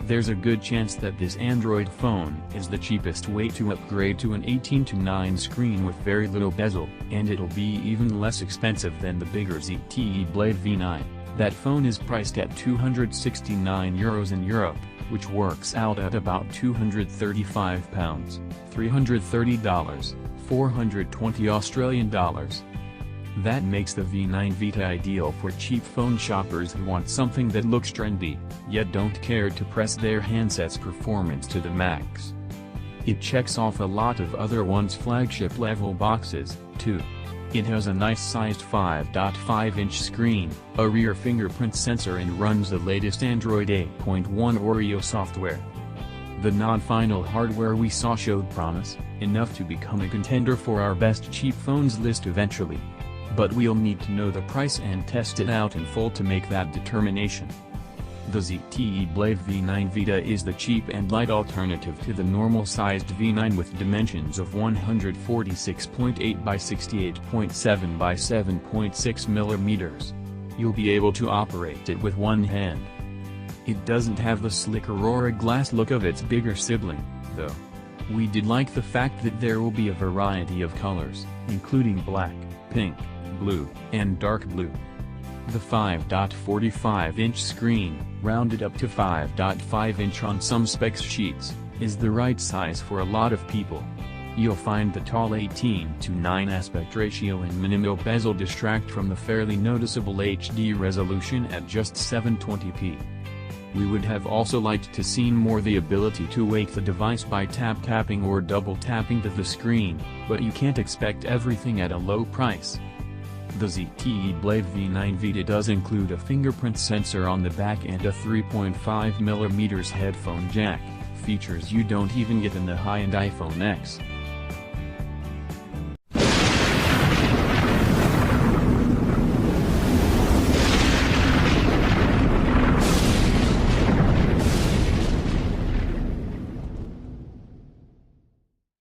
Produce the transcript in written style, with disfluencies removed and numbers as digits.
There's a good chance that this Android phone is the cheapest way to upgrade to an 18:9 screen with very little bezel, and it'll be even less expensive than the bigger ZTE Blade V9. That phone is priced at €269 in Europe, which works out at about £235, $330, 420 Australian dollars. That makes the V9 Vita ideal for cheap phone shoppers who want something that looks trendy, yet don't care to press their handset's performance to the max. It checks off a lot of other one's flagship-level boxes, too. It has a nice-sized 5.5-inch screen, a rear fingerprint sensor, and runs the latest Android 8.1 Oreo software. The non-final hardware we saw showed promise, enough to become a contender for our best cheap phones list eventually. But we'll need to know the price and test it out in full to make that determination. The ZTE Blade V9 Vita is the cheap and light alternative to the normal-sized V9 with dimensions of 146.8 by 68.7 by 7.6 mm. You'll be able to operate it with one hand. It doesn't have the slick Aurora glass look of its bigger sibling, though. We did like the fact that there will be a variety of colors, including black, pink, blue, and dark blue. The 5.45-inch screen, rounded up to 5.5-inch on some specs sheets, is the right size for a lot of people. You'll find the tall 18:9 aspect ratio and minimal bezel distract from the fairly noticeable HD resolution at just 720p. We would have also liked to seen more the ability to wake the device by tapping or double tapping to the screen, but you can't expect everything at a low price. The ZTE Blade V9 Vita does include a fingerprint sensor on the back and a 3.5mm headphone jack, features you don't even get in the high-end iPhone X.